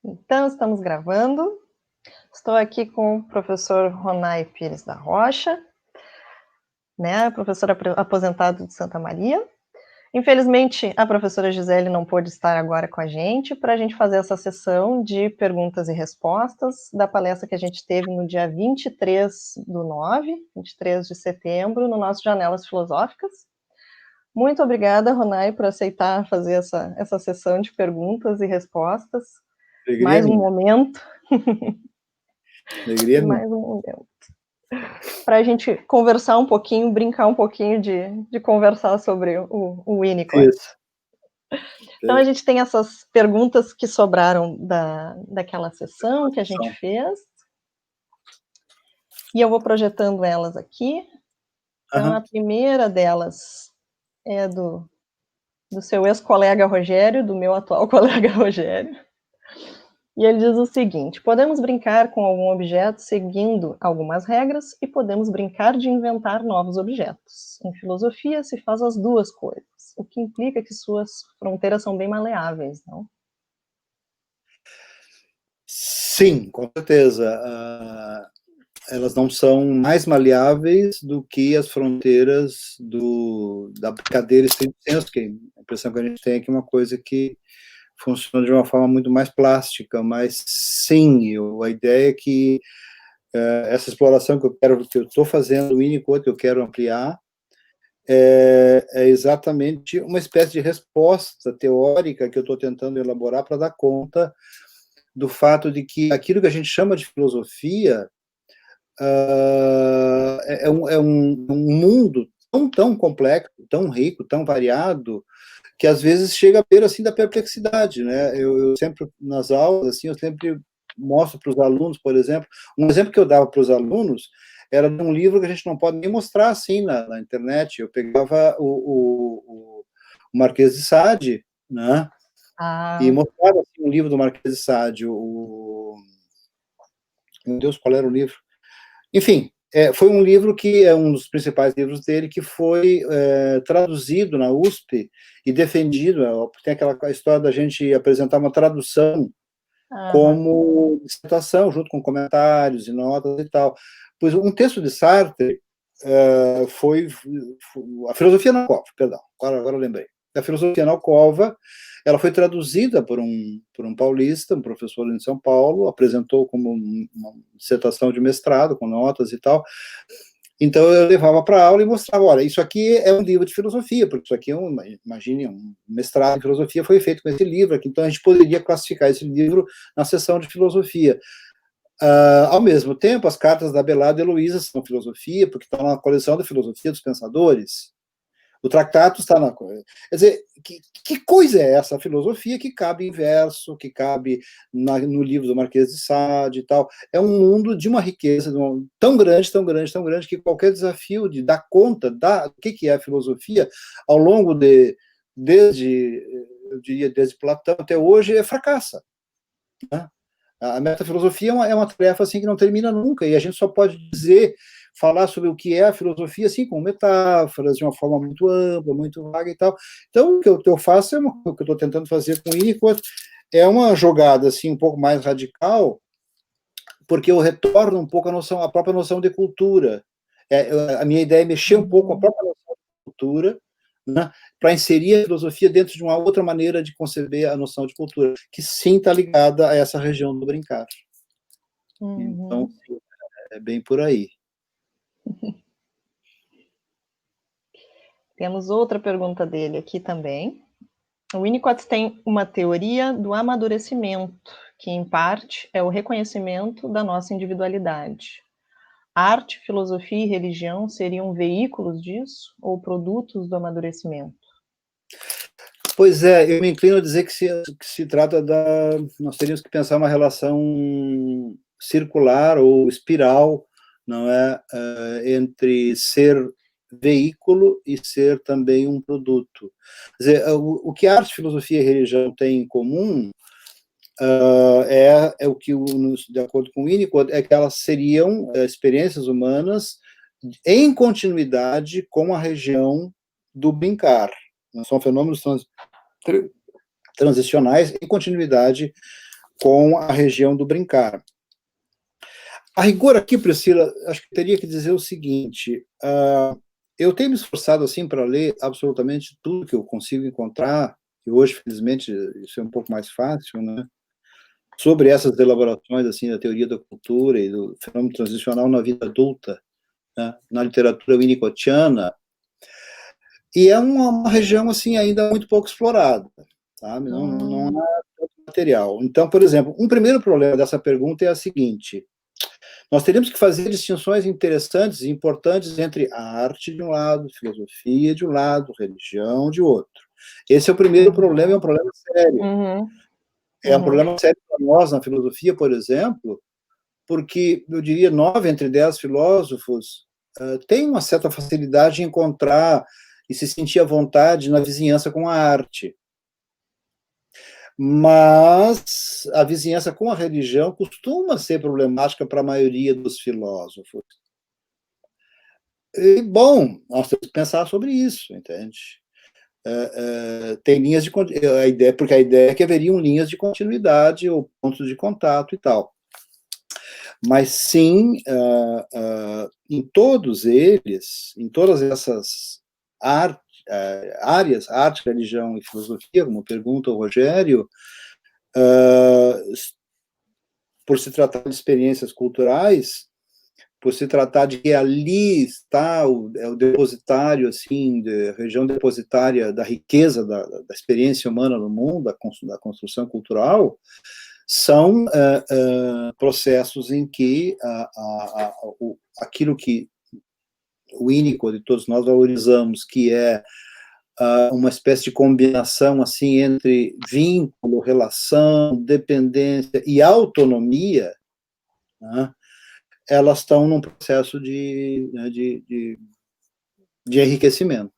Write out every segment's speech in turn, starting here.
Então, estamos gravando. Estou aqui com o professor Ronay Pires da Rocha, né, professor aposentado de Santa Maria. Infelizmente, a professora Gisele não pôde estar agora com a gente para a gente fazer essa sessão de perguntas e respostas da palestra que a gente teve no dia 23 de setembro, no nosso Janelas Filosóficas. Muito obrigada, Ronay, por aceitar fazer essa sessão de perguntas e respostas. Alegria Mais um minha. momento. Alegria minha. Mais um momento. Para a gente conversar um pouquinho, brincar um pouquinho de conversar sobre o Winnicott. Isso. Então, a gente tem essas perguntas que sobraram daquela sessão que a gente fez. E eu vou projetando elas aqui. Então, a primeira delas é do seu ex-colega Rogério, do meu atual colega Rogério. E ele diz o seguinte: podemos brincar com algum objeto seguindo algumas regras e podemos brincar de inventar novos objetos. Em filosofia se faz as duas coisas, o que implica que suas fronteiras são bem maleáveis, não? Sim, com certeza. Elas não são mais maleáveis do que as fronteiras da brincadeira estrito sensu, que a impressão que a gente tem é que é uma coisa que funciona de uma forma muito mais plástica, mas sim, a ideia é que essa exploração que eu estou fazendo, o Winnicott, que eu quero ampliar, é exatamente uma espécie de resposta teórica que eu estou tentando elaborar para dar conta do fato de que aquilo que a gente chama de filosofia é um mundo tão complexo, tão rico, tão variado, que às vezes chega a beira assim da perplexidade, né? Eu sempre nas aulas assim, eu sempre mostro para os alunos, por exemplo, um exemplo que eu dava para os alunos era de um livro que a gente não pode nem mostrar assim na internet. Eu pegava o Marquês de Sade, né? E mostrava assim, um livro do Marquês de Sade, meu Deus, qual era o livro? Enfim, foi um livro que é um dos principais livros dele, que foi traduzido na USP e defendido. Tem aquela história da gente apresentar uma tradução como dissertação, junto com comentários e notas e tal. Pois um texto de Sartre foi a filosofia na alcova, perdão, agora eu lembrei. A filosofia na alcova, ela foi traduzida por um paulista, um professor em São Paulo, apresentou como uma dissertação de mestrado, com notas e tal. Então eu levava para a aula e mostrava, olha, isso aqui é um livro de filosofia, porque isso aqui imagine, um mestrado em filosofia foi feito com esse livro aqui, então a gente poderia classificar esse livro na seção de filosofia. Ao mesmo tempo, as cartas da Abelardo e Heloísa são filosofia, porque estão na coleção da filosofia dos pensadores. O Tractatus está na coisa. Quer dizer, que coisa é essa? A filosofia que cabe em verso, que cabe no livro do Marquês de Sade e tal. É um mundo de uma riqueza tão grande, tão grande, tão grande, que qualquer desafio de dar conta do que é a filosofia, ao longo desde Platão até hoje, fracassa. Né? A metafilosofia é uma tarefa assim que não termina nunca, e a gente só pode falar sobre o que é a filosofia assim, com metáforas, de uma forma muito ampla, muito vaga e tal. Então, o que eu faço, o que eu estou tentando fazer com o Winnicott, é uma jogada assim, um pouco mais radical, porque eu retorno um pouco a própria noção de cultura. A minha ideia é mexer um pouco a própria noção de cultura, né, para inserir a filosofia dentro de uma outra maneira de conceber a noção de cultura, que sim está ligada a essa região do brincar. Então, sim, é bem por aí. Temos outra pergunta dele aqui também. O Winnicott tem uma teoria do amadurecimento, que, em parte, é o reconhecimento da nossa individualidade. Arte, filosofia e religião seriam veículos disso ou produtos do amadurecimento? Pois é, eu me inclino a dizer que se trata nós teríamos que pensar uma relação circular ou espiral, não é, entre ser veículo e ser também um produto. Quer dizer, o que arte, filosofia e religião têm em comum é o que, de acordo com o Winnicott, é que elas seriam experiências humanas em continuidade com a região do brincar. São fenômenos transicionais em continuidade com a região do brincar. A rigor aqui, Priscila, acho que teria que dizer o seguinte, eu tenho me esforçado assim para ler absolutamente tudo que eu consigo encontrar, e hoje, felizmente, isso é um pouco mais fácil, né? Sobre essas elaborações assim da teoria da cultura e do fenômeno transicional na vida adulta, né? Na literatura winnicottiana, e é uma região assim ainda muito pouco explorada, sabe? Não há tanto material. Então, por exemplo, um primeiro problema dessa pergunta é a seguinte: nós teríamos que fazer distinções interessantes e importantes entre a arte de um lado, filosofia de um lado, religião de outro. Esse é o primeiro problema, é um problema sério. É um problema sério para nós na filosofia, por exemplo, porque, eu diria, 9 entre 10 filósofos têm uma certa facilidade em encontrar e se sentir à vontade na vizinhança com a arte. Mas a vizinhança com a religião costuma ser problemática para a maioria dos filósofos. E, bom, nós temos que pensar sobre isso, entende? Tem linhas de a ideia, porque a ideia é que haveriam linhas de continuidade ou pontos de contato e tal. Mas sim, em todos eles, em todas essas áreas, arte, religião e filosofia, como pergunta o Rogério, por se tratar de experiências culturais, por se tratar de que ali está o depositário, assim, a região depositária da riqueza da experiência humana no mundo, da construção cultural, são processos em que aquilo que o Winnicott e todos nós valorizamos, que é uma espécie de combinação assim entre vínculo, relação, dependência e autonomia, né, elas estão num processo de enriquecimento.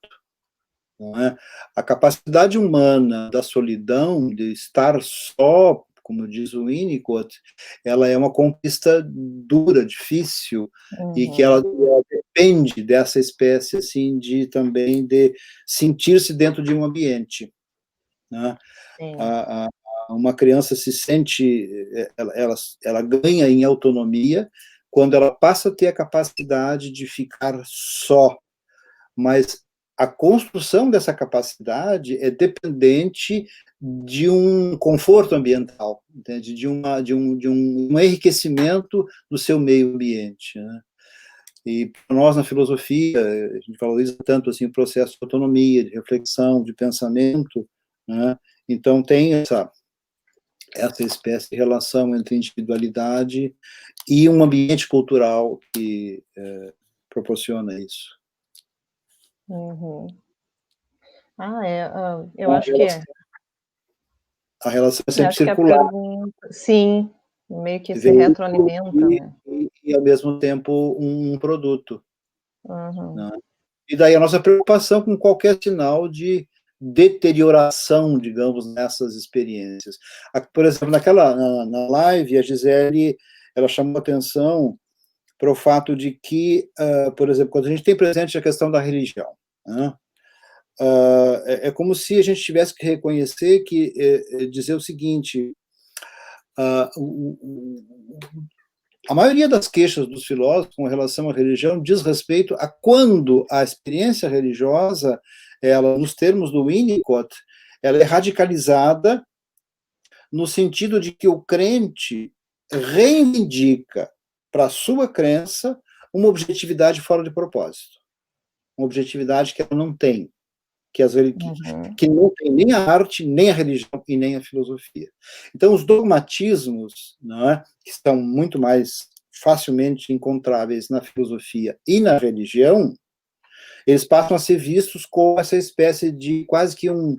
Não é? A capacidade humana da solidão, de estar só, como diz o Winnicott, ela é uma conquista dura, difícil, e que ela depende dessa espécie assim de também de sentir-se dentro de um ambiente. Né? Uma criança se sente, ela ganha em autonomia quando ela passa a ter a capacidade de ficar só, mas a construção dessa capacidade é dependente de um conforto ambiental, entende? De um enriquecimento do seu meio ambiente, né? E nós, na filosofia, a gente valoriza tanto assim, o processo de autonomia, de reflexão, de pensamento, né? Então tem essa espécie de relação entre individualidade e um ambiente cultural que proporciona isso. Eu acho que é. A relação é sempre Acho que a circular. pergunta, sim, meio que se retroalimenta, né? E, ao mesmo tempo, um produto. Uhum. Né? E daí a nossa preocupação com qualquer sinal de deterioração, digamos, nessas experiências. Por exemplo, na live, a Gisele, ela chamou atenção para o fato de que, por exemplo, quando a gente tem presente a questão da religião, né? É como se a gente tivesse que reconhecer dizer o seguinte: a maioria das queixas dos filósofos com relação à religião diz respeito a quando a experiência religiosa, ela, nos termos do Winnicott, ela é radicalizada no sentido de que o crente reivindica para a sua crença uma objetividade fora de propósito, uma objetividade que ela não tem, que não tem nem a arte, nem a religião e nem a filosofia. Então, os dogmatismos, não é, que estão muito mais facilmente encontráveis na filosofia e na religião, eles passam a ser vistos como essa espécie de quase que eu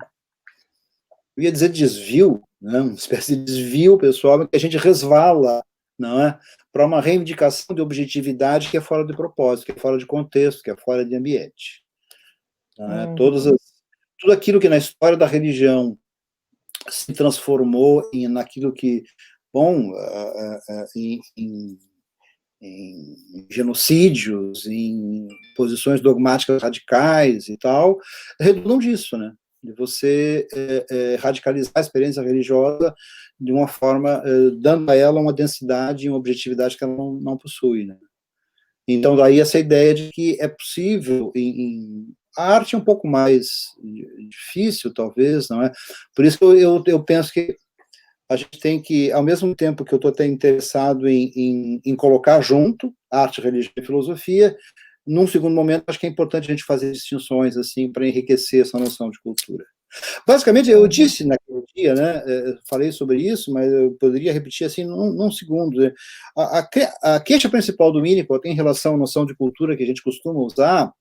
ia dizer desvio, né, uma espécie de desvio pessoal, que a gente resvala, não é, para uma reivindicação de objetividade que é fora de propósito, que é fora de contexto, que é fora de ambiente. Tudo aquilo que na história da religião se transformou naquilo que, bom, em genocídios, em posições dogmáticas radicais e tal, redundam disso, né? de você radicalizar a experiência religiosa de uma forma, dando a ela uma densidade e uma objetividade que ela não possui, né? Então, daí essa ideia de que é possível, a arte é um pouco mais difícil, talvez, não é? Por isso que eu penso que a gente tem que, ao mesmo tempo que eu estou até interessado em colocar junto arte, religião e filosofia, num segundo momento, acho que é importante a gente fazer distinções, assim, para enriquecer essa noção de cultura. Basicamente, eu disse naquele dia, né, falei sobre isso, mas eu poderia repetir assim num segundo. Né? A queixa principal do Winnicott em relação à noção de cultura que a gente costuma usar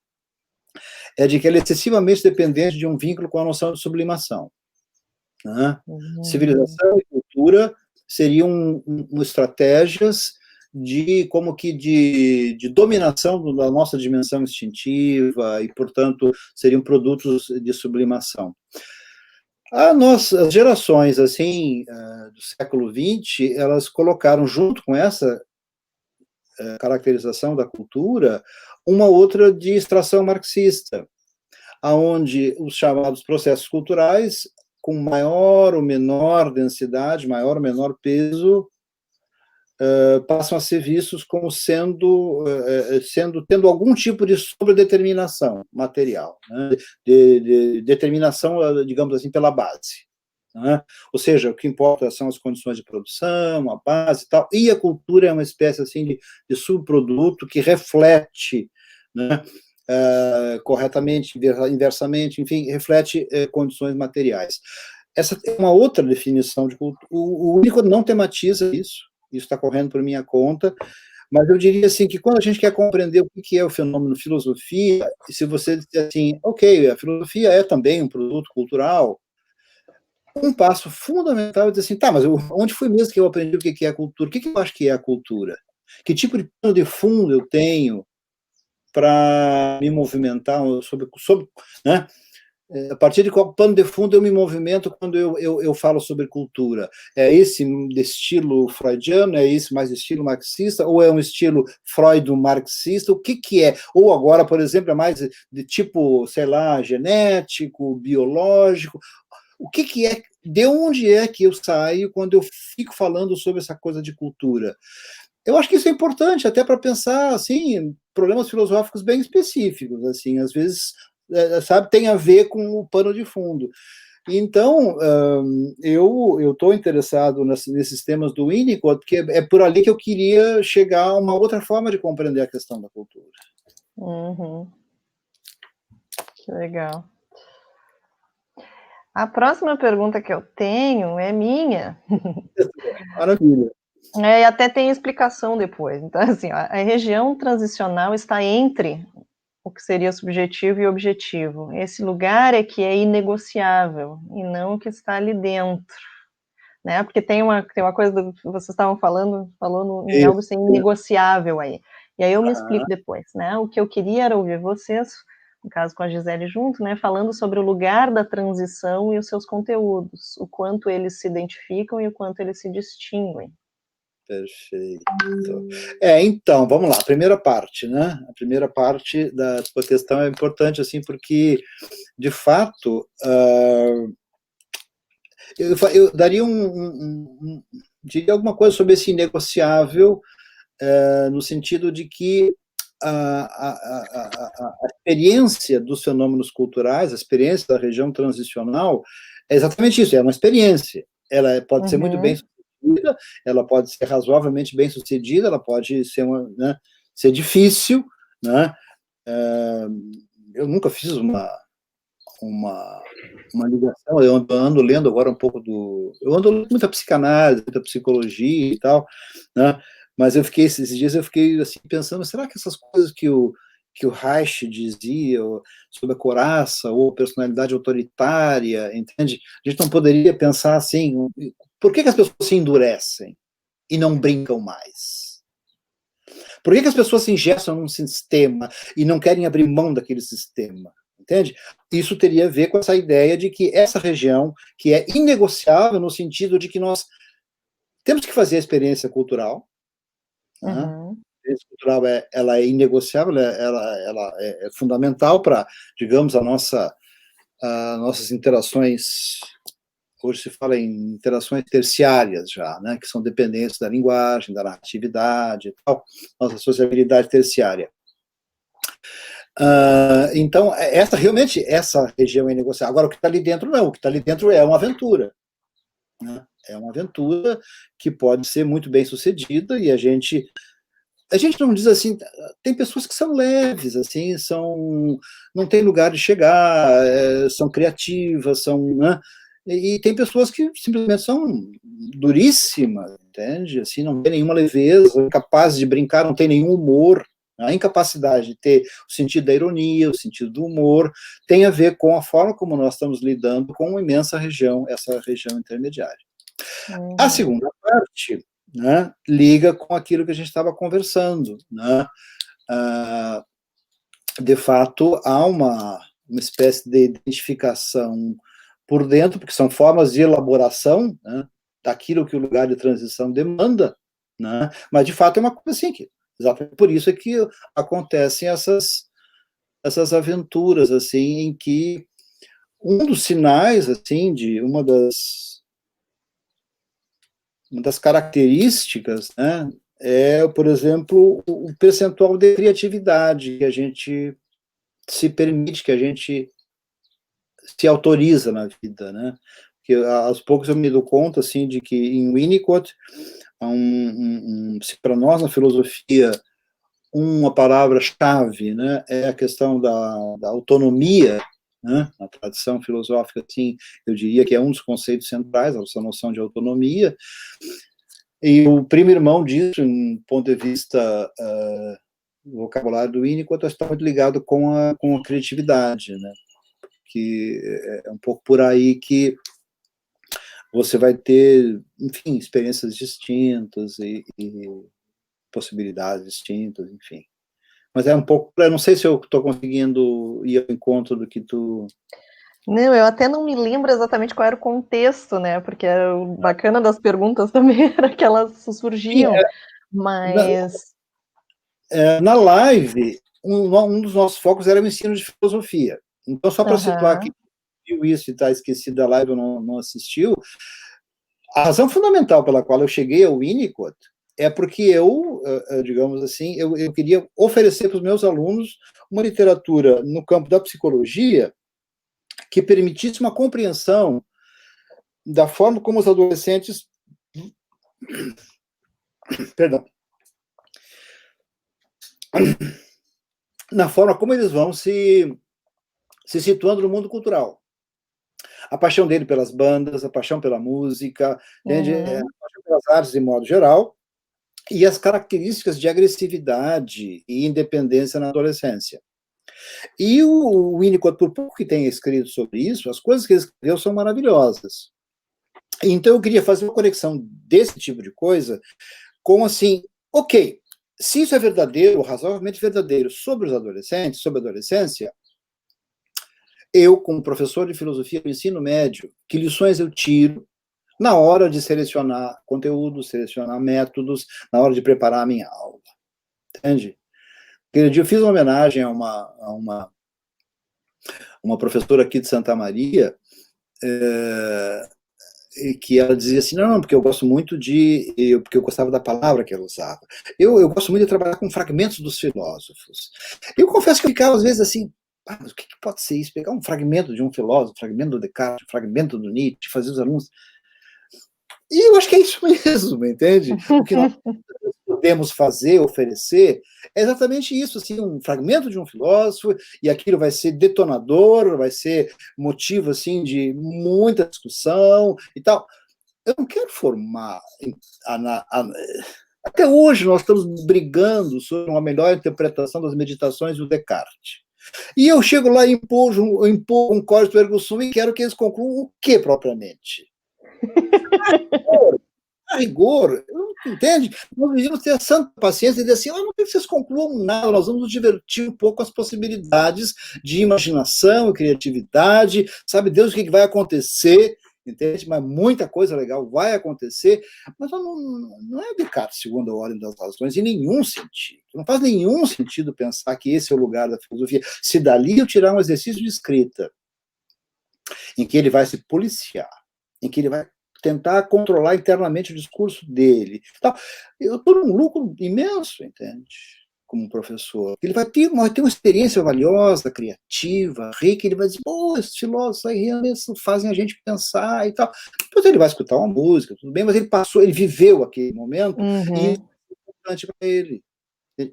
é de que ela é excessivamente dependente de um vínculo com a noção de sublimação. Né? Civilização e cultura seriam estratégias de dominação da nossa dimensão instintiva e, portanto, seriam produtos de sublimação. As gerações assim do século XX, elas colocaram junto com essa caracterização da cultura uma outra de extração marxista, aonde os chamados processos culturais, com maior ou menor densidade, maior ou menor peso, passam a ser vistos como tendo algum tipo de sobredeterminação material, né? de determinação, digamos assim, pela base. Né? Ou seja, o que importa são as condições de produção, a base e tal, e a cultura é uma espécie assim de subproduto que reflete, né, corretamente, inversamente, enfim, reflete condições materiais. Essa é uma outra definição de cultura. O Winnicott não tematiza isso está correndo por minha conta, mas eu diria assim que quando a gente quer compreender o que é o fenômeno filosofia, e se você disser assim, ok, a filosofia é também um produto cultural, um passo fundamental é dizer assim, tá, mas onde foi mesmo que eu aprendi o que é a cultura? O que eu acho que é a cultura? Que tipo de pano de fundo eu tenho para me movimentar sobre né? A partir de qual pano de fundo eu me movimento quando eu falo sobre cultura? É esse de estilo freudiano? É esse mais estilo marxista? Ou é um estilo freudo-marxista? O que é? Ou agora, por exemplo, é mais de tipo, sei lá, genético, biológico? O que é? De onde é que eu saio quando eu fico falando sobre essa coisa de cultura? Eu acho que isso é importante até para pensar, assim, problemas filosóficos bem específicos, assim, às vezes, sabe, tem a ver com o pano de fundo. Então, eu estou interessado nesses temas do Winnicott, porque é por ali que eu queria chegar a uma outra forma de compreender a questão da cultura. Que legal. A próxima pergunta que eu tenho é minha. Maravilha. E até tem explicação depois. Então, assim, a região transicional está entre o que seria subjetivo e objetivo. Esse lugar é que é inegociável, e não o que está ali dentro. Né? Porque tem uma coisa que vocês estavam falando em algo ser inegociável aí. E aí eu me explico depois, né? O que eu queria era ouvir vocês, no caso com a Gisele junto, né, falando sobre o lugar da transição e os seus conteúdos, o quanto eles se identificam e o quanto eles se distinguem. Perfeito. Então, vamos lá, a primeira parte, né? A primeira parte da sua questão é importante, assim, porque, de fato, eu daria diria alguma coisa sobre esse inegociável, no sentido de que a experiência dos fenômenos culturais, a experiência da região transicional, é exatamente isso, é uma experiência. Ela pode ser muito bem sucedida, ela pode ser razoavelmente bem sucedida, ela pode ser, né, ser difícil, né? Eu nunca fiz uma ligação, eu ando lendo agora um pouco eu ando lendo muita psicanálise, muita psicologia e tal, né? Mas esses dias eu fiquei assim pensando, será que essas coisas que o Reich dizia sobre a coraça ou personalidade autoritária, entende? A gente não poderia pensar assim, por que as pessoas se endurecem e não brincam mais? Por que as pessoas se engessam num sistema e não querem abrir mão daquele sistema? Entende? Isso teria a ver com essa ideia de que essa região, que é inegociável no sentido de que nós temos que fazer a experiência cultural, né? A experiência cultural ela é inegociável, ela é fundamental para, digamos, a nossa nossas interações, hoje se fala em interações terciárias já, né, que são dependentes da linguagem, da narratividade e tal, nossa sociabilidade terciária. Então, realmente, essa região é negociável. Agora, o que está ali dentro, não. O que está ali dentro é uma aventura. Né? É uma aventura que pode ser muito bem sucedida e a gente não diz assim, tem pessoas que são leves, assim, não tem lugar de chegar, são criativas, né? E tem pessoas que simplesmente são duríssimas, entende? Assim, não tem nenhuma leveza, incapazes de brincar, não tem nenhum humor. A incapacidade de ter o sentido da ironia, o sentido do humor, tem a ver com a forma como nós estamos lidando com uma imensa região, essa região intermediária. A segunda parte, né, liga com aquilo que a gente estava conversando. Né? De fato, há uma espécie de identificação por dentro, porque são formas de elaboração, né, daquilo que o lugar de transição demanda, né, mas, de fato, é uma coisa assim, exatamente por isso é que acontecem essas aventuras, assim, em que um dos sinais, assim, de uma das características, né, é, por exemplo, o percentual de criatividade que a gente se permite, que a gente se autoriza na vida, né? Porque aos poucos eu me dou conta, assim, de que em Winnicott, para nós na filosofia, uma palavra-chave, né, é a questão da autonomia, né? Na tradição filosófica, assim, eu diria que é um dos conceitos centrais, essa noção de autonomia. E o primo irmão disso, em ponto de vista do vocabulário do Winnicott, está muito ligado com a criatividade, né? Que é um pouco por aí que você vai ter, enfim, experiências distintas e possibilidades distintas, enfim. Mas é um pouco, eu não sei se eu estou conseguindo ir ao encontro do que tu... Não, eu até não me lembro exatamente qual era o contexto, né, porque o bacana das perguntas também era que elas surgiam, Sim, mas... Na live, um dos nossos focos era o ensino de filosofia. Então, só para situar aqui, viu isso e está esquecido da live ou não assistiu, a razão fundamental pela qual eu cheguei ao Winnicott é porque eu, digamos assim, eu queria oferecer para os meus alunos uma literatura no campo da psicologia que permitisse uma compreensão da forma como os adolescentes... Perdão. Na forma como eles vão se situando no mundo cultural. A paixão dele pelas bandas, a paixão pela música, entende? A paixão pelas artes de modo geral, e as características de agressividade e independência na adolescência. E o Winnicott, por pouco que tenha escrito sobre isso, as coisas que ele escreveu são maravilhosas. Então eu queria fazer uma conexão desse tipo de coisa com, assim, ok, se isso é verdadeiro, razoavelmente verdadeiro, sobre os adolescentes, sobre a adolescência, eu, como professor de filosofia do ensino médio, que lições eu tiro na hora de selecionar conteúdos, selecionar métodos, na hora de preparar a minha aula. Entende? Aquele dia eu fiz uma homenagem a uma professora aqui de Santa Maria, que ela dizia assim, não, porque eu gosto muito porque eu gostava da palavra que ela usava. Eu gosto muito de trabalhar com fragmentos dos filósofos. Eu confesso que eu ficava, às vezes, assim, mas o que pode ser isso? Pegar um fragmento de um filósofo, um fragmento do Descartes, um fragmento do Nietzsche, fazer os alunos... E eu acho que é isso mesmo, entende? O que nós podemos fazer, oferecer, é exatamente isso, assim, um fragmento de um filósofo, e aquilo vai ser detonador, vai ser motivo, assim, de muita discussão e tal. Eu não quero formar... Até hoje nós estamos brigando sobre uma melhor interpretação das meditações do Descartes. E eu chego lá e imponho um código ergo sum e quero que eles concluam o que propriamente? A rigor, entende? Nós devíamos ter a santa paciência e dizer assim, não tem que vocês concluam nada, nós vamos nos divertir um pouco com as possibilidades de imaginação e criatividade, sabe Deus o que vai acontecer, entende? Mas muita coisa legal vai acontecer, mas não é Descartes segundo a ordem das razões em nenhum sentido. Não faz nenhum sentido pensar que esse é o lugar da filosofia. Se dali eu tirar um exercício de escrita em que ele vai se policiar, em que ele vai tentar controlar internamente o discurso dele. Eu estou num lucro imenso, entende? Como professor. Ele vai ter uma experiência valiosa, criativa, rica, ele vai dizer, pô, esses filósofos aí realmente fazem a gente pensar e tal. Depois ele vai escutar uma música, tudo bem, mas ele viveu aquele momento, e isso é importante para ele.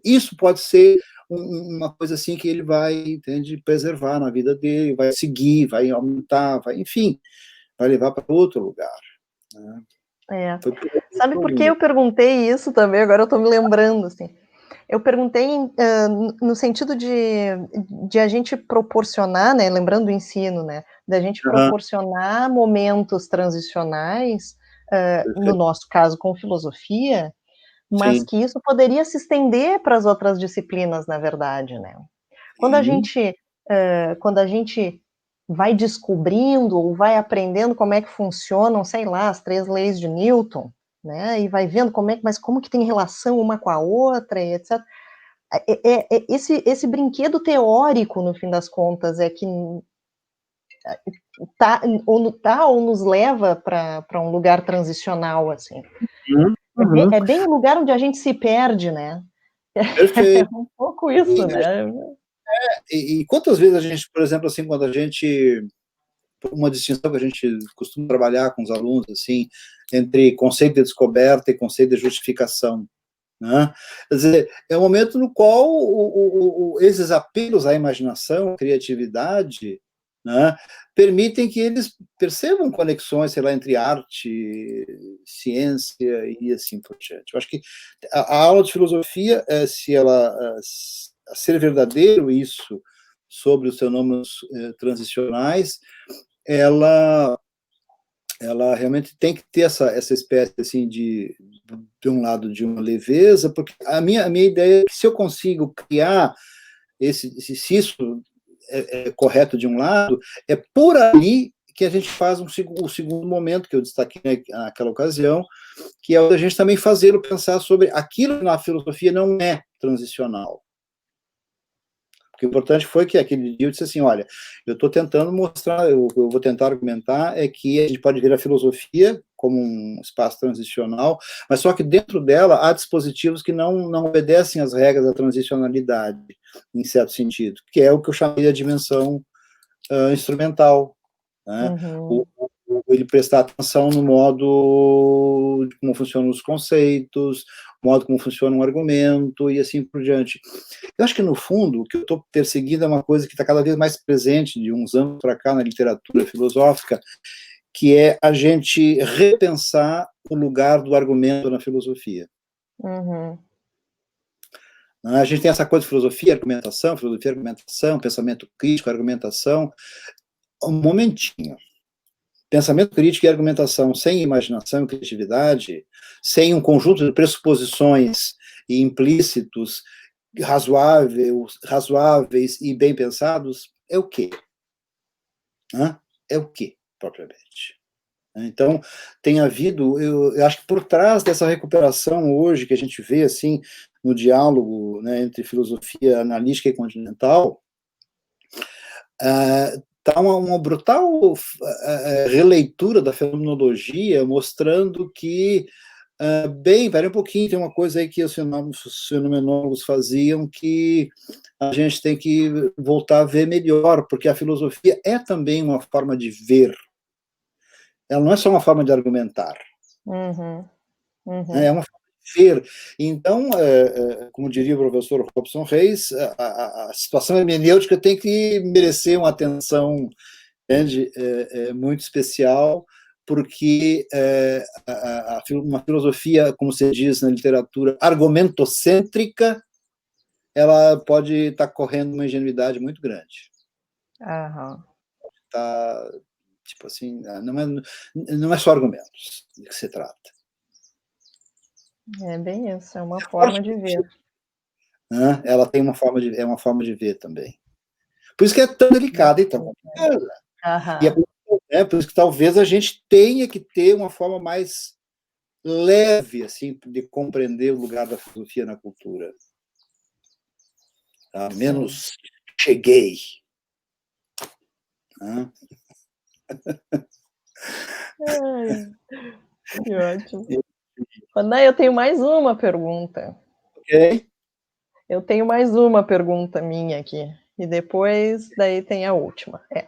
Isso pode ser uma coisa assim que ele vai, entende, preservar na vida dele, vai seguir, vai aumentar, enfim, vai levar para outro lugar. Né? Sabe por que eu perguntei isso também? Agora eu estou me lembrando, assim. Eu perguntei no sentido de a gente proporcionar, né, lembrando do ensino, né, da gente proporcionar momentos transicionais, no nosso caso com filosofia, mas que isso poderia se estender para as outras disciplinas, na verdade, né. Quando a gente vai descobrindo ou vai aprendendo como é que funcionam, sei lá, as 3 leis de Newton, né, e vai vendo como que tem relação uma com a outra e etc. Esse brinquedo teórico, no fim das contas, é que ou nos leva para um lugar transicional, assim. É bem o lugar onde a gente se perde, né. É Perfeito. um pouco isso, né. E quantas vezes a gente, por exemplo, assim, quando a gente, uma distinção que a gente costuma trabalhar com os alunos, assim, entre conceito de descoberta e conceito de justificação, né? Quer dizer, é um momento no qual esses apelos à imaginação, à criatividade, né, permitem que eles percebam conexões, sei lá, entre arte, ciência e assim por diante. Eu acho que a aula de filosofia, se ela a ser verdadeiro isso sobre os fenômenos transicionais, ela realmente tem que ter essa espécie assim de um lado de uma leveza, porque a minha ideia é que se eu consigo criar se isso é correto de um lado, é por ali que a gente faz o segundo momento que eu destaquei naquela ocasião, que é o da gente também fazê-lo pensar sobre aquilo que na filosofia não é transicional. Porque o importante foi que aquele dia eu disse assim, olha, eu estou tentando mostrar, eu vou tentar argumentar, é que a gente pode ver a filosofia como um espaço transicional, mas só que dentro dela há dispositivos que não obedecem às regras da transicionalidade, em certo sentido, que é o que eu chamei de dimensão instrumental. Né? Ele prestar atenção no modo de como funcionam os conceitos, o modo como funciona um argumento e assim por diante. Eu acho que, no fundo, o que eu estou perseguindo é uma coisa que está cada vez mais presente de uns anos para cá na literatura filosófica, que é a gente repensar o lugar do argumento na filosofia. A gente tem essa coisa de filosofia, argumentação, pensamento crítico, argumentação. Um momentinho. Pensamento crítico e argumentação sem imaginação e criatividade, sem um conjunto de pressuposições e implícitos razoáveis e bem pensados, é o quê? É o quê, propriamente? Então, tem havido, eu acho que por trás dessa recuperação hoje, que a gente vê, assim, no diálogo, né, entre filosofia analítica e continental, está uma brutal releitura da fenomenologia, mostrando que, bem, pera um pouquinho, tem uma coisa aí que os fenomenólogos faziam que a gente tem que voltar a ver melhor, porque a filosofia é também uma forma de ver. Ela não é só uma forma de argumentar. É uma forma de ver. Então, como diria o professor Robson Reis, a situação hermenêutica tem que merecer uma atenção, entende, muito especial, porque uma filosofia, como se diz na literatura, argumentocêntrica, ela pode estar correndo uma ingenuidade muito grande. Tá, tipo assim, não é só argumentos que se trata. É bem isso, é uma forma de ver. Né? Ela tem uma forma de ver também. Por isso que é tão delicada e tão complicada. E por isso que talvez a gente tenha que ter uma forma mais leve, assim, de compreender o lugar da filosofia na cultura. Tá? Menos cheguei. Né? Ai, que ótimo. Ronai, eu tenho mais uma pergunta. Ok? Eu tenho mais uma pergunta minha aqui, e depois daí tem a última. Tá, tem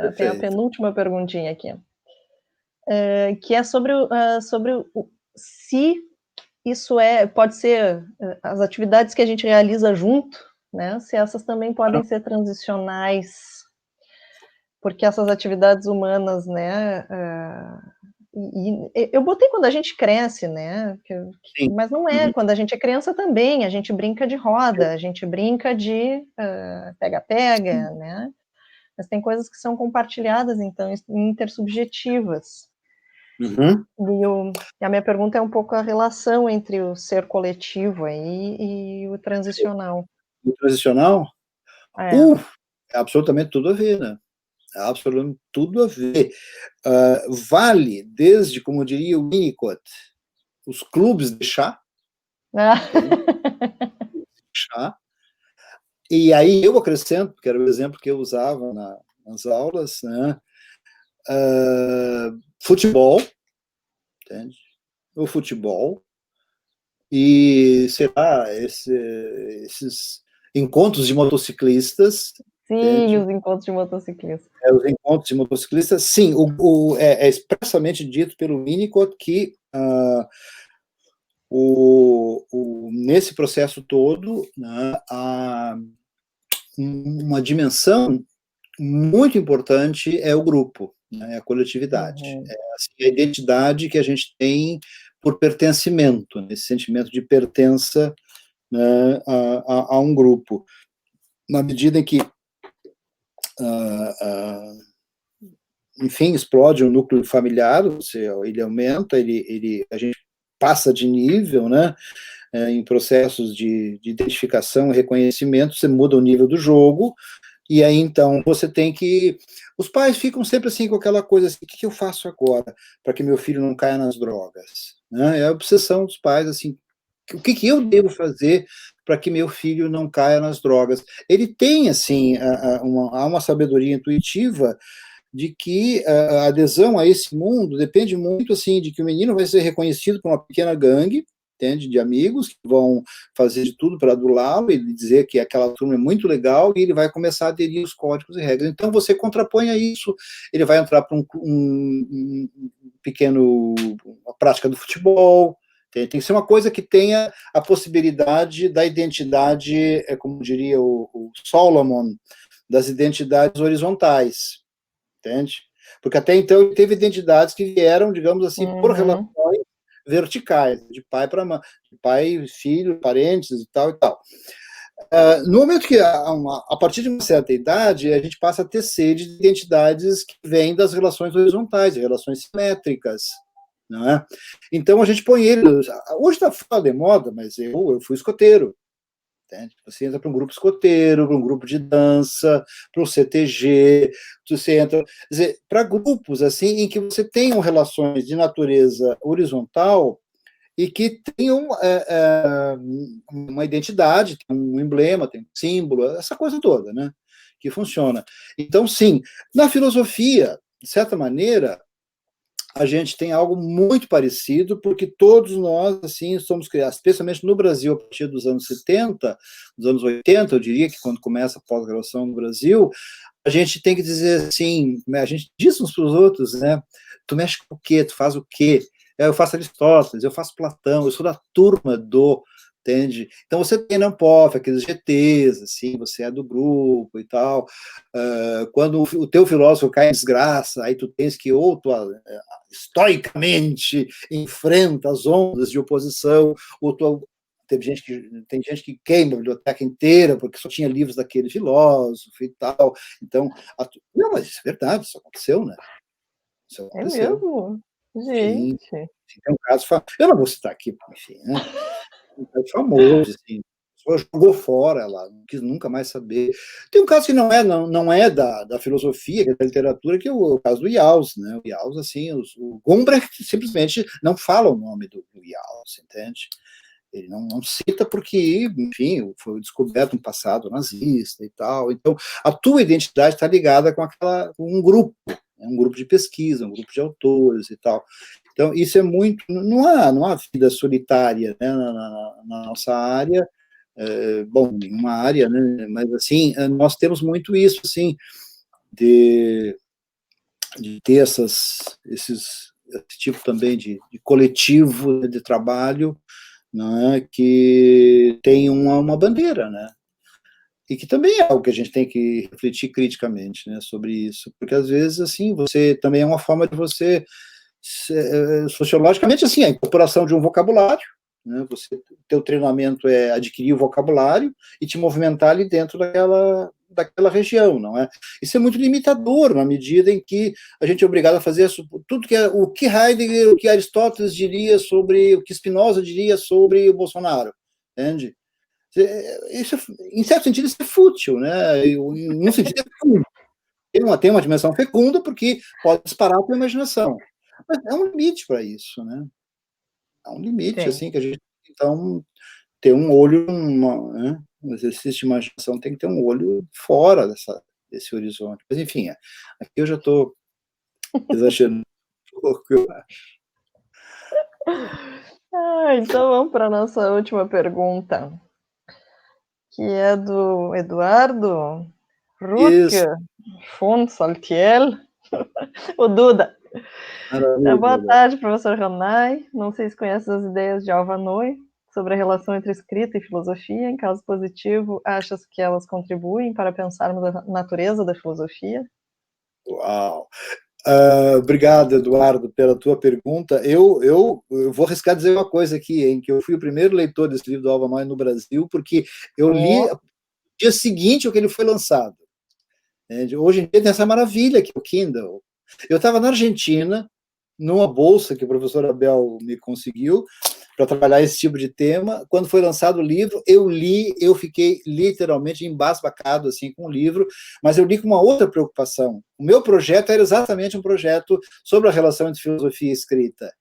a Perfeito. penúltima perguntinha aqui. Que é sobre se isso pode ser as atividades que a gente realiza junto, né? Se essas também podem ser transicionais, porque essas atividades humanas, né? Eu botei quando a gente cresce, né? Sim. Mas não é, quando a gente é criança também, a gente brinca de roda, a gente brinca de pega-pega, né? Mas tem coisas que são compartilhadas, então, intersubjetivas. Uhum. E a minha pergunta é um pouco a relação entre o ser coletivo aí e o transicional. O transicional, É. é absolutamente tudo a ver, né? É absolutamente tudo a ver. Vale desde, como diria o Winnicott, os clubes de chá, entende? Chá. E aí eu acrescento, que era o exemplo que eu usava nas aulas, né? Futebol, entende? O futebol e, sei lá, esses encontros de motociclistas, Sim, entende? os encontros de motociclistas. Os encontros de motociclistas, sim, é expressamente dito pelo Winnicott que nesse processo todo, né, há uma dimensão muito importante é o grupo, né, a coletividade, Uhum. assim, a identidade que a gente tem por pertencimento, esse sentimento de pertença, né, a um grupo. Na medida em que, enfim, explode o núcleo familiar, ele aumenta, a gente passa de nível, né, em processos de identificação e reconhecimento, você muda o nível do jogo, e aí, então, você tem que... Os pais ficam sempre assim com aquela coisa assim, o que eu faço agora para que meu filho não caia nas drogas? Né? É a obsessão dos pais, assim, o que eu devo fazer para que meu filho não caia nas drogas? Ele tem, assim, há uma sabedoria intuitiva de que a adesão a esse mundo depende muito, assim, de que o menino vai ser reconhecido por uma pequena gangue, entende, de amigos que vão fazer de tudo para adulá-lo e dizer que aquela turma é muito legal e ele vai começar a aderir aos códigos e regras. Então você contrapõe a isso, ele vai entrar para um pequeno, uma prática do futebol, tem que ser uma coisa que tenha a possibilidade da identidade, como diria o Solomon, das identidades horizontais, entende? Porque até então ele teve identidades que vieram, digamos assim, por Uhum. relações verticais, de pai para mãe, de pai, filho, parentes e tal e tal. No momento que, a partir de uma certa idade, a gente passa a ter sede de identidades que vêm das relações horizontais, relações simétricas, não é? Então a gente põe ele. Hoje está fora de moda, mas eu fui escoteiro. Entende? Você entra para um grupo escoteiro, para um grupo de dança, para um CTG, você entra, quer dizer, para grupos assim em que você tenham relações de natureza horizontal e que tenham uma identidade, um emblema, tem um símbolo, essa coisa toda, né? Que funciona. Então, sim, na filosofia, de certa maneira, a gente tem algo muito parecido, porque todos nós, assim, somos criados, especialmente no Brasil, a partir dos anos 70, dos anos 80, eu diria que quando começa a pós-graduação no Brasil, a gente tem que dizer assim, a gente diz uns para os outros, né? Tu mexe com o quê? Tu faz o quê? Eu faço Aristóteles, eu faço Platão, eu sou da turma do... Entende? Então você tem na Ampof, aqueles GTs, assim, você é do grupo e tal. Quando o teu filósofo cai em desgraça, aí tu tens que ou tu estoicamente enfrenta as ondas de oposição, ou tu tem gente que queima a biblioteca inteira porque só tinha livros daquele filósofo e tal. Então, não, mas isso é verdade, isso aconteceu, né? Isso É aconteceu. mesmo? Sim, Gente. tem um caso, eu não vou citar aqui, enfim, né? Um caso famoso, assim, a pessoa jogou fora, ela não quis nunca mais saber. Tem um caso que não é da filosofia, que é da literatura, que é o caso do Jauss, né? O Jauss, assim, o Gombrich simplesmente não fala o nome do Jauss, entende? Ele não cita porque, enfim, foi descoberto um passado nazista e tal. Então, a tua identidade está ligada com um grupo, é um grupo de pesquisa, um grupo de autores e tal. Então, isso é muito... Não há vida solitária, né, na nossa área, bom, nenhuma área, né, mas, assim, nós temos muito isso, assim, de ter esse tipo também de coletivo de trabalho, né, que tem uma bandeira, né, e que também é algo que a gente tem que refletir criticamente, né, sobre isso, porque às vezes, assim, você também é uma forma de você, sociologicamente, assim, a incorporação de um vocabulário, né, teu treinamento é adquirir o vocabulário e te movimentar ali dentro daquela região, não é? Isso é muito limitador, na medida em que a gente é obrigado a fazer tudo o que Heidegger, o que Aristóteles diria sobre, o que Spinoza diria sobre o Bolsonaro, entende? Isso, em certo sentido, isso é fútil, né? Num sentido, é fecundo. Tem uma dimensão fecunda, porque pode disparar a tua imaginação. Mas é um limite para isso, né? Há um limite, Sim. assim, que a gente, então, ter um olho, né? Um exercício de imaginação tem que ter um olho fora desse horizonte. Mas, enfim, aqui eu já estou exagerando um pouco, eu acho. Então vamos para a nossa última pergunta, que é do Eduardo Isso, Rutger von Saltiel, o Duda. Boa maravilha. tarde, professor Ranai. Não sei se conhece as ideias de Alva Noy sobre a relação entre escrita e filosofia. Em caso positivo, achas que elas contribuem para pensarmos a natureza da filosofia? Uau! Obrigado, Eduardo, pela tua pergunta. Eu vou arriscar dizer uma coisa aqui, hein, que eu fui o primeiro leitor desse livro do Alva Noy no Brasil, porque eu li Oh. no dia seguinte ao que ele foi lançado. Hoje em dia tem essa maravilha que é o Kindle. Eu estava na Argentina, numa bolsa que o professor Abel me conseguiu, para trabalhar esse tipo de tema. Quando foi lançado o livro, eu li, eu fiquei literalmente embasbacado assim, com o livro, mas eu li com uma outra preocupação. O meu projeto era exatamente um projeto sobre a relação entre filosofia e escrita.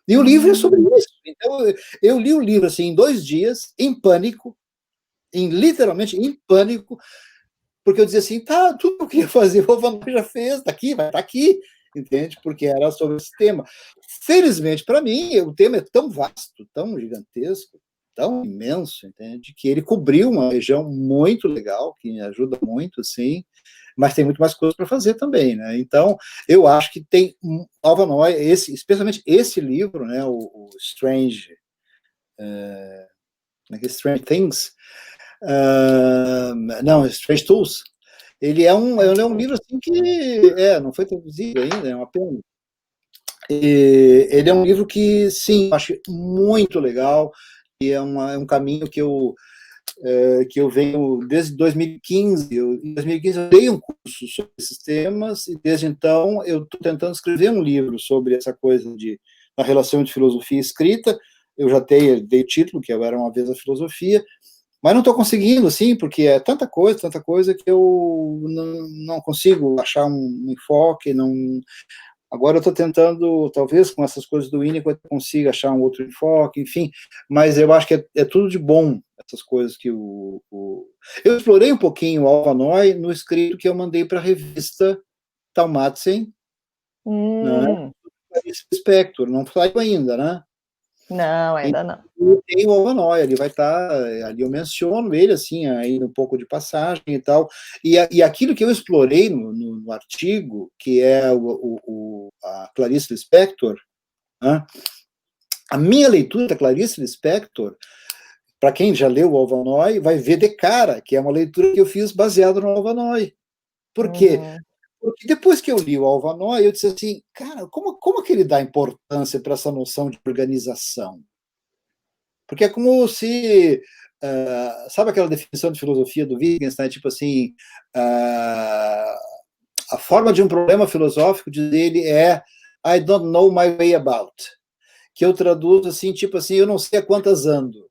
E o livro é sobre isso. Então, eu li o livro assim, em 2 dias, em pânico, literalmente em pânico, porque eu dizia assim, tá, tudo que eu queria fazer, o Van Gogh já fez, tá aqui, vai estar aqui, entende? Porque era sobre esse tema. Felizmente, para mim, o tema é tão vasto, tão gigantesco, tão imenso, entende? Que ele cobriu uma região muito legal, que me ajuda muito, sim, mas tem muito mais coisas para fazer também, né? Então, eu acho que tem Alva Noy, especialmente esse livro, né, o Strange, Strange Things, não, Strange Tools, ele é um livro assim que não foi traduzido ainda, é uma pena. Ele é um livro que, sim, eu acho muito legal, e é um caminho que eu venho desde 2015. Em 2015 eu dei um curso sobre esses temas, e desde então eu estou tentando escrever um livro sobre essa coisa da relação entre filosofia e escrita. Eu já dei o título, que Era Uma Vez a Filosofia, mas não estou conseguindo, assim, porque é tanta coisa que eu não consigo achar um enfoque, não... Agora eu estou tentando, talvez com essas coisas do Winnicott, eu consiga achar um outro enfoque, enfim, mas eu acho que é tudo de bom, essas coisas que Eu explorei um pouquinho o Alva Noy no escrito que eu mandei para a revista Talmatzen, né, Spector, não saiu ainda, né? Não, ainda não. E tem o Alva Noy, ele vai estar, ali eu menciono ele, assim, ainda um pouco de passagem e tal, e aquilo que eu explorei no artigo, que é a Clarice Lispector, né? A minha leitura da Clarice Lispector, para quem já leu o Alva Noy, vai ver de cara que é uma leitura que eu fiz baseada no Alva Noy. Por quê? Porque depois que eu li o Alva Noy, eu disse assim, cara, como que ele dá importância para essa noção de organização? Porque é como se... sabe aquela definição de filosofia do Wittgenstein, tipo assim, a forma de um problema filosófico dele é I don't know my way about, que eu traduzo assim, tipo assim, eu não sei a quantas ando,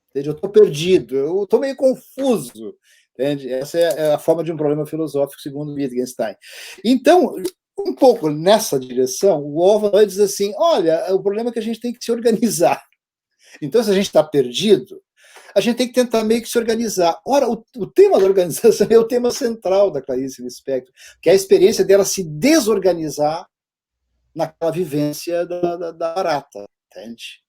entende? Eu estou perdido, eu estou meio confuso, entende? Essa é a forma de um problema filosófico, segundo Wittgenstein. Então, um pouco nessa direção, o Alva diz assim, olha, o problema é que a gente tem que se organizar. Então, se a gente está perdido, a gente tem que tentar meio que se organizar. Ora, o tema da organização é o tema central da Clarice Lispector, que é a experiência dela se desorganizar naquela vivência da barata, entende?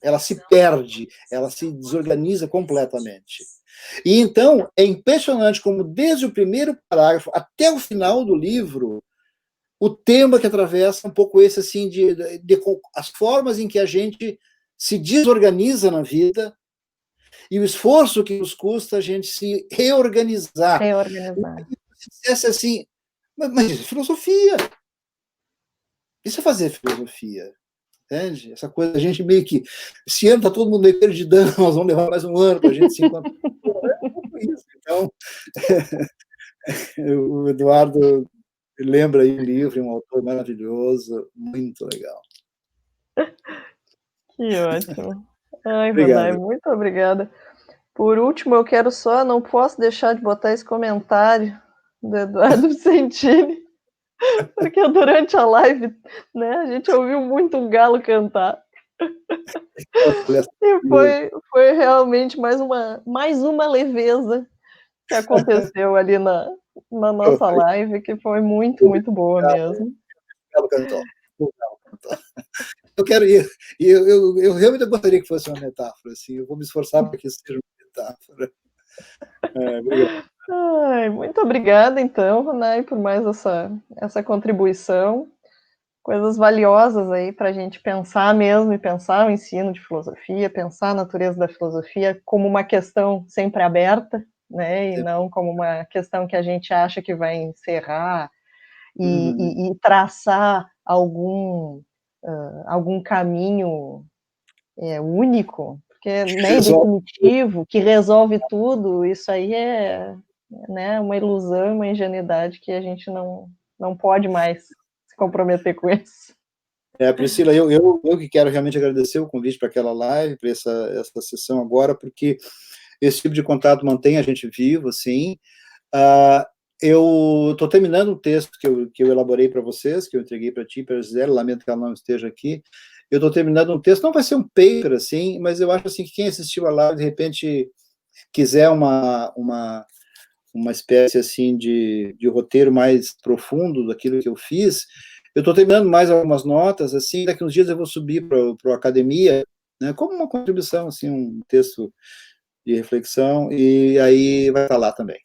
Ela se perde, ela se desorganiza completamente. E então, é impressionante como, desde o primeiro parágrafo até o final do livro, o tema que atravessa um pouco esse, assim, de as formas em que a gente se desorganiza na vida e o esforço que nos custa a gente se reorganizar. Reorganizar. Se dissesse assim, mas isso é filosofia. Isso é fazer filosofia. Entende? Essa coisa, a gente meio que, esse ano está todo mundo meio perdidão, nós vamos levar mais um ano para a gente se encontrar. É um pouco isso. Então, o Eduardo lembra aí um livro, um autor maravilhoso, muito legal. Que ótimo. Ai, Ronai, Obrigado. muito obrigada. Por último, eu quero só, não posso deixar de botar esse comentário do Eduardo Vicentini, porque durante a live, né, a gente ouviu muito um galo cantar. E foi realmente mais uma leveza que aconteceu ali na nossa live, que foi muito, muito boa mesmo. Eu quero ir, eu realmente gostaria que fosse uma metáfora, assim, eu vou me esforçar para que isso seja uma metáfora. Obrigado. Ai, muito obrigada, então, Ronai, por mais essa contribuição. Coisas valiosas aí para a gente pensar mesmo, e pensar o ensino de filosofia, pensar a natureza da filosofia como uma questão sempre aberta, né, e não como uma questão que a gente acha que vai encerrar e traçar algum caminho único, porque, né, definitivo, que resolve tudo. Isso aí é, né, uma ilusão, uma ingenuidade que a gente não pode mais se comprometer com isso. Priscila, eu que quero realmente agradecer o convite para aquela live, para essa sessão agora, porque esse tipo de contato mantém a gente vivo, assim. Eu estou terminando um texto que eu elaborei para vocês, que eu entreguei para ti, para a Gisele, lamento que ela não esteja aqui. Eu estou terminando um texto, não vai ser um paper, assim, mas eu acho assim, que quem assistiu a live, de repente, quiser uma espécie assim, de roteiro mais profundo daquilo que eu fiz, eu estou terminando mais algumas notas, assim, daqui uns dias eu vou subir para a academia, né, como uma contribuição, assim, um texto de reflexão, e aí vai estar lá também.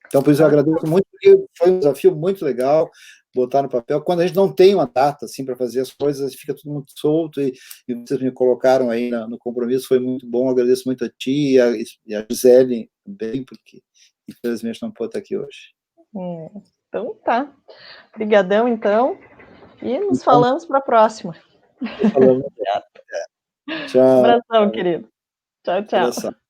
Então, por isso eu agradeço muito, porque foi um desafio muito legal botar no papel. Quando a gente não tem uma data, assim, para fazer as coisas, fica tudo muito solto, e vocês me colocaram aí no compromisso, foi muito bom, eu agradeço muito a ti e a Gisele também, porque infelizmente não pôde estar aqui hoje. Então tá. Obrigadão, então. E nos falamos para a próxima. Falamos. Tchau. Abração, querido. Tchau, tchau. Abração.